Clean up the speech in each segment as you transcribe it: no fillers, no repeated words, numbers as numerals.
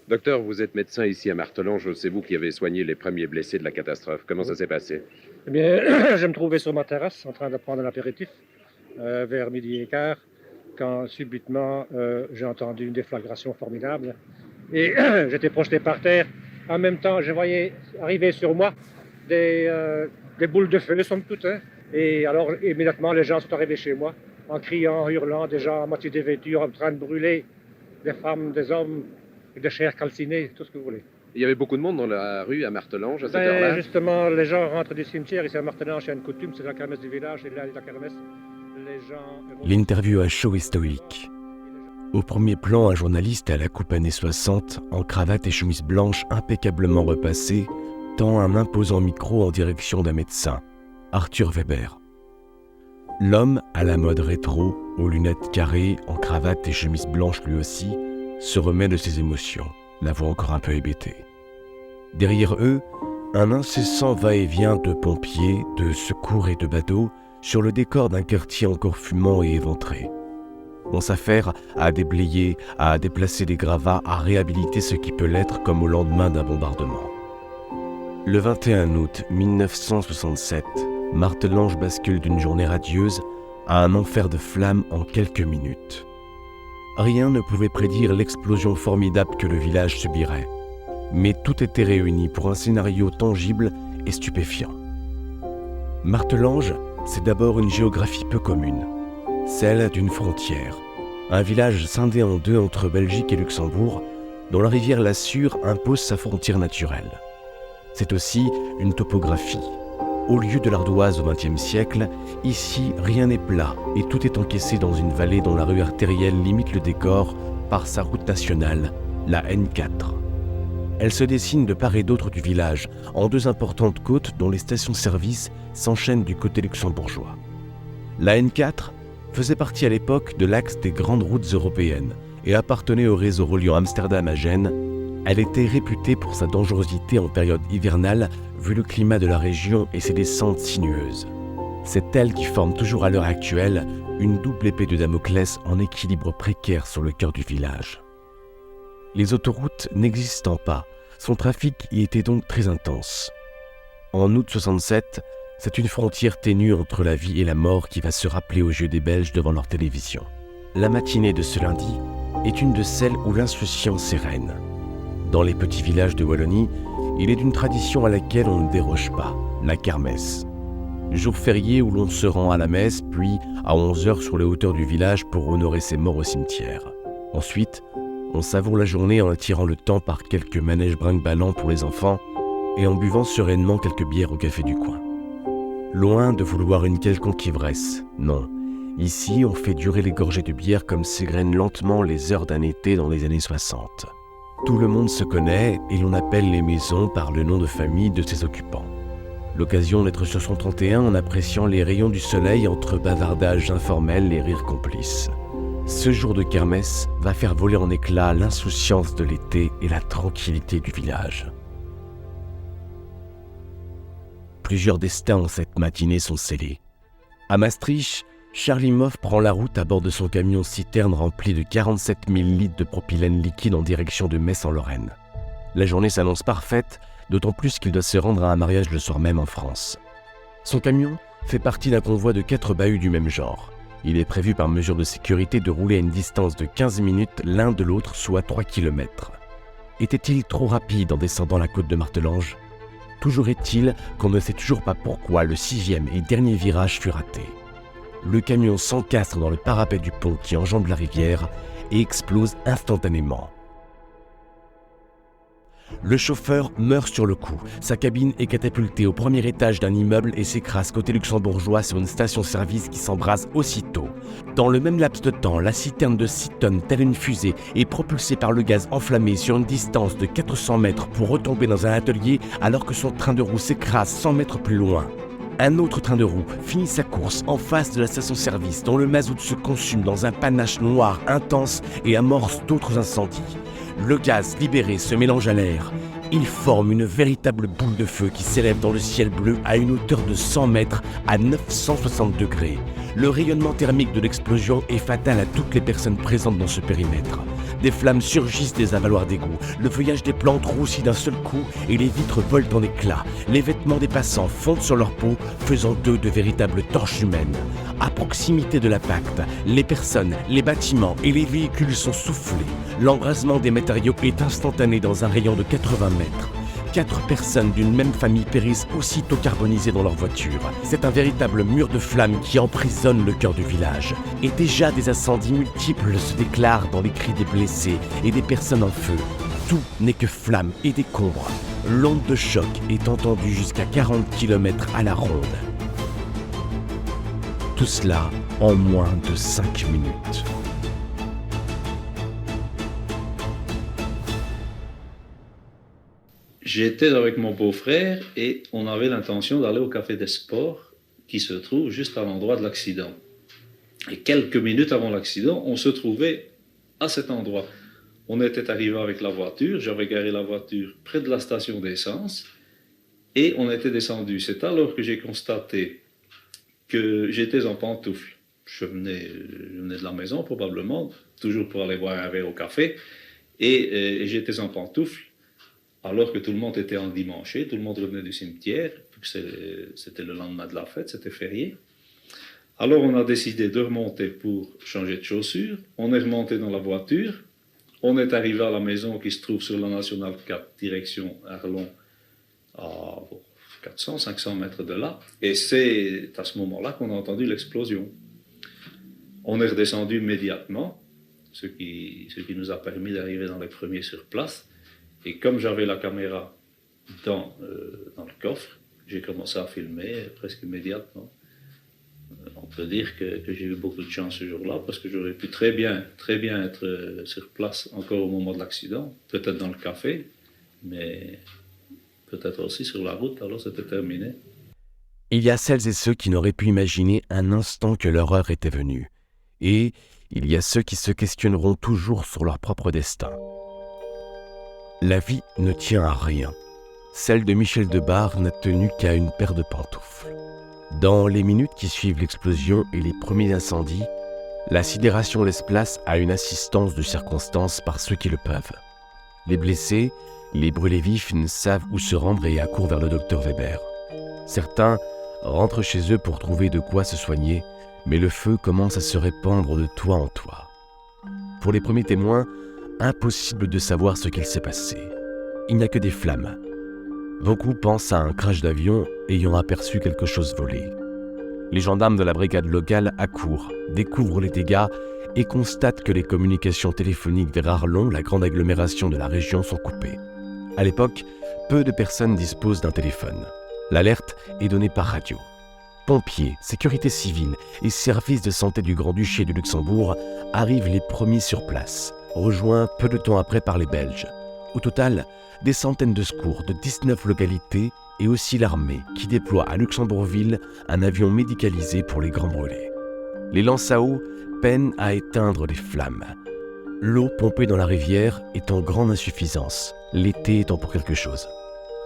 Docteur, vous êtes médecin ici à Martelange. C'est vous qui avez soigné les premiers blessés de la catastrophe. Comment ça s'est passé? Eh bien, je me trouvais sur ma terrasse en train de prendre un apéritif vers midi et quart quand subitement j'ai entendu une déflagration formidable et j'étais projeté par terre. En même temps, je voyais arriver sur moi des boules de feu, somme toute. Hein. Et alors, immédiatement, les gens sont arrivés chez moi en criant, en hurlant, des gens à moitié dévêtus, en train de brûler, des femmes, des hommes, des chairs calcinées, tout ce que vous voulez. Il y avait beaucoup de monde dans la rue à Martelange à cette heure-là? Justement, les gens rentrent du cimetière, ici à Martelange, il y a une coutume, c'est la kermesse du village, et là, la kermesse, les gens... L'interview à chaud et stoïque. Au premier plan, un journaliste à la coupe années 60, en cravate et chemise blanche impeccablement repassée, tend un imposant micro en direction d'un médecin, Arthur Weber. L'homme, à la mode rétro, aux lunettes carrées, en cravate et chemise blanche lui aussi, se remet de ses émotions, la voix encore un peu hébétée. Derrière eux, un incessant va-et-vient de pompiers, de secours et de badauds sur le décor d'un quartier encore fumant et éventré. On s'affaire à déblayer, à déplacer des gravats, à réhabiliter ce qui peut l'être comme au lendemain d'un bombardement. Le 21 août 1967, Martelange bascule d'une journée radieuse à un enfer de flammes en quelques minutes. Rien ne pouvait prédire l'explosion formidable que le village subirait, mais tout était réuni pour un scénario tangible et stupéfiant. Martelange, c'est d'abord une géographie peu commune, celle d'une frontière, un village scindé en deux entre Belgique et Luxembourg, dont la rivière Lassure impose sa frontière naturelle. C'est aussi une topographie. Au lieu de l'ardoise au XXe siècle, ici rien n'est plat et tout est encaissé dans une vallée dont la rue artérielle limite le décor par sa route nationale, la N4. Elle se dessine de part et d'autre du village, en deux importantes côtes dont les stations-service s'enchaînent du côté luxembourgeois. La N4 faisait partie à l'époque de l'axe des grandes routes européennes et appartenait au réseau reliant Amsterdam à Gênes. Elle était réputée pour sa dangerosité en période hivernale, vu le climat de la région et ses descentes sinueuses. C'est elle qui forme toujours à l'heure actuelle une double épée de Damoclès en équilibre précaire sur le cœur du village. Les autoroutes n'existant pas, son trafic y était donc très intense. En août 67, c'est une frontière ténue entre la vie et la mort qui va se rappeler aux yeux des Belges devant leur télévision. La matinée de ce lundi est une de celles où l'insouciance est reine. Dans les petits villages de Wallonie, il est d'une tradition à laquelle on ne déroge pas, la kermesse. Jour férié où l'on se rend à la messe, puis à 11h sur les hauteurs du village pour honorer ses morts au cimetière. Ensuite, on savoure la journée en attirant le temps par quelques manèges brinque-ballants pour les enfants et en buvant sereinement quelques bières au café du coin. Loin de vouloir une quelconque ivresse, non. Ici, on fait durer les gorgées de bière comme s'égrènent lentement les heures d'un été dans les années 60. Tout le monde se connaît et l'on appelle les maisons par le nom de famille de ses occupants. L'occasion d'être sur son 31 en appréciant les rayons du soleil entre bavardages informels et rires complices. Ce jour de kermesse va faire voler en éclats l'insouciance de l'été et la tranquillité du village. Plusieurs destins en cette matinée sont scellés. À Maastricht, Charlie Moff prend la route à bord de son camion-citerne rempli de 47 000 litres de propylène liquide en direction de Metz en Lorraine. La journée s'annonce parfaite, d'autant plus qu'il doit se rendre à un mariage le soir même en France. Son camion fait partie d'un convoi de 4 bahuts du même genre. Il est prévu par mesure de sécurité de rouler à une distance de 15 minutes l'un de l'autre, soit 3 km. Était-il trop rapide en descendant la côte de Martelange ? Toujours est-il qu'on ne sait toujours pas pourquoi le 6e et dernier virage fut raté. Le camion s'encastre dans le parapet du pont qui enjambe la rivière et explose instantanément. Le chauffeur meurt sur le coup. Sa cabine est catapultée au premier étage d'un immeuble et s'écrase côté luxembourgeois sur une station-service qui s'embrase aussitôt. Dans le même laps de temps, la citerne de 6 tonnes, telle une fusée, est propulsée par le gaz enflammé sur une distance de 400 mètres pour retomber dans un atelier alors que son train de roue s'écrase 100 mètres plus loin. Un autre train de roue finit sa course en face de la station-service dont le mazout se consume dans un panache noir intense et amorce d'autres incendies. Le gaz libéré se mélange à l'air. Il forme une véritable boule de feu qui s'élève dans le ciel bleu à une hauteur de 100 mètres à 960 degrés. Le rayonnement thermique de l'explosion est fatal à toutes les personnes présentes dans ce périmètre. Des flammes surgissent des avaloirs d'égouts. Le feuillage des plantes roussit d'un seul coup et les vitres volent en éclats. Les vêtements des passants fondent sur leur peau, faisant d'eux de véritables torches humaines. À proximité de l'impact, les personnes, les bâtiments et les véhicules sont soufflés. L'embrasement des matériaux est instantané dans un rayon de 80 mètres. 4 personnes d'une même famille périssent aussitôt carbonisées dans leur voiture. C'est un véritable mur de flammes qui emprisonne le cœur du village. Et déjà des incendies multiples se déclarent dans les cris des blessés et des personnes en feu. Tout n'est que flammes et décombres. L'onde de choc est entendue jusqu'à 40 km à la ronde. Tout cela en moins de 5 minutes. J'étais avec mon beau-frère et on avait l'intention d'aller au Café des Sports qui se trouve juste à l'endroit de l'accident. Et quelques minutes avant l'accident, on se trouvait à cet endroit. On était arrivé avec la voiture, j'avais garé la voiture près de la station d'essence et on était descendu. C'est alors que j'ai constaté que j'étais en pantoufles. Je venais de la maison probablement, toujours pour aller boire un verre au café, et j'étais en pantoufles. Alors que tout le monde était endimanché, tout le monde revenait du cimetière, c'était le lendemain de la fête, c'était férié. Alors on a décidé de remonter pour changer de chaussures, on est remonté dans la voiture, on est arrivé à la maison qui se trouve sur la Nationale 4, direction Arlon, à 400-500 mètres de là, et c'est à ce moment-là qu'on a entendu l'explosion. On est redescendu immédiatement, ce qui nous a permis d'arriver dans les premiers sur place. Et comme j'avais la caméra dans le coffre, j'ai commencé à filmer presque immédiatement. On peut dire que j'ai eu beaucoup de chance ce jour-là, parce que j'aurais pu très bien être sur place encore au moment de l'accident, peut-être dans le café, mais peut-être aussi sur la route, alors c'était terminé. Il y a celles et ceux qui n'auraient pu imaginer un instant que leur heure était venue. Et il y a ceux qui se questionneront toujours sur leur propre destin. La vie ne tient à rien. Celle de Michel Debar n'a tenu qu'à une paire de pantoufles. Dans les minutes qui suivent l'explosion et les premiers incendies, la sidération laisse place à une assistance de circonstance par ceux qui le peuvent. Les blessés, les brûlés vifs ne savent où se rendre et accourent vers le docteur Weber. Certains rentrent chez eux pour trouver de quoi se soigner, mais le feu commence à se répandre de toit en toit. Pour les premiers témoins, impossible de savoir ce qu'il s'est passé. Il n'y a que des flammes. Beaucoup pensent à un crash d'avion ayant aperçu quelque chose voler. Les gendarmes de la brigade locale accourent, découvrent les dégâts et constatent que les communications téléphoniques vers Arlon, la grande agglomération de la région, sont coupées. À l'époque, peu de personnes disposent d'un téléphone. L'alerte est donnée par radio. Pompiers, sécurité civile et services de santé du Grand-Duché de Luxembourg arrivent les premiers sur place, rejoints peu de temps après par les Belges. Au total, des centaines de secours de 19 localités et aussi l'armée qui déploie à Luxembourgville un avion médicalisé pour les grands brûlés. Les lances à eau peinent à éteindre les flammes. L'eau pompée dans la rivière est en grande insuffisance, l'été étant pour quelque chose.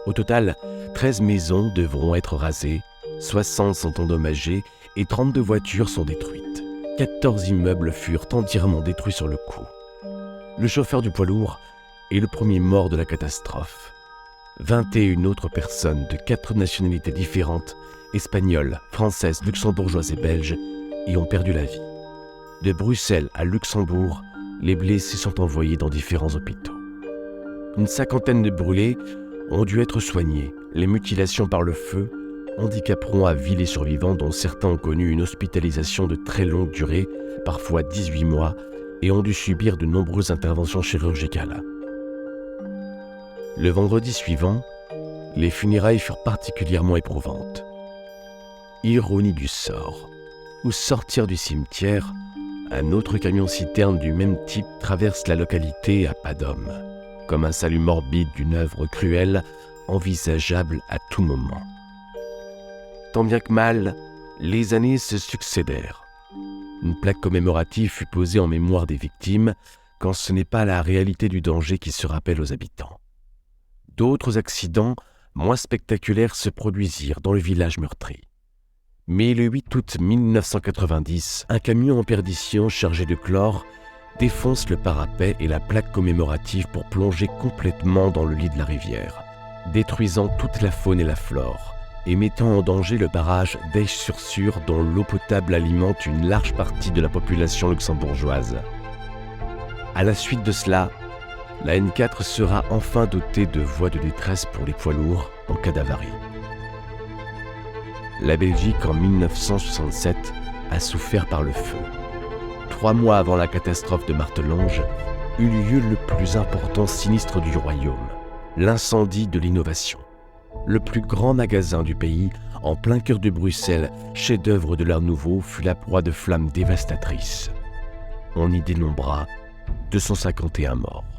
Au total, 13 maisons devront être rasées, 60 sont endommagées et 32 voitures sont détruites. 14 immeubles furent entièrement détruits sur le coup. Le chauffeur du poids lourd est le premier mort de la catastrophe. 21 autres personnes de 4 nationalités différentes, espagnoles, françaises, luxembourgeoises et belges, y ont perdu la vie. De Bruxelles à Luxembourg, les blessés sont envoyés dans différents hôpitaux. Une cinquantaine de brûlés ont dû être soignés. Les mutilations par le feu handicaperont à vie les survivants, dont certains ont connu une hospitalisation de très longue durée, parfois 18 mois, et ont dû subir de nombreuses interventions chirurgicales. Le vendredi suivant, les funérailles furent particulièrement éprouvantes. Ironie du sort. Au sortir du cimetière, un autre camion-citerne du même type traverse la localité à pas d'homme, comme un salut morbide d'une œuvre cruelle, envisageable à tout moment. Tant bien que mal, les années se succédèrent. Une plaque commémorative fut posée en mémoire des victimes, quand ce n'est pas la réalité du danger qui se rappelle aux habitants. D'autres accidents, moins spectaculaires, se produisirent dans le village meurtri. Mais le 8 août 1990, un camion en perdition chargé de chlore défonce le parapet et la plaque commémorative pour plonger complètement dans le lit de la rivière, détruisant toute la faune et la flore, et mettant en danger le barrage d'Esch-sur-Sûre dont l'eau potable alimente une large partie de la population luxembourgeoise. À la suite de cela, la N4 sera enfin dotée de voies de détresse pour les poids lourds en cas d'avarie. La Belgique, en 1967, a souffert par le feu. 3 mois avant la catastrophe de Martelange, eut lieu le plus important sinistre du royaume, l'incendie de l'Innovation. Le plus grand magasin du pays, en plein cœur de Bruxelles, chef-d'œuvre de l'Art Nouveau, fut la proie de flammes dévastatrices. On y dénombra 251 morts.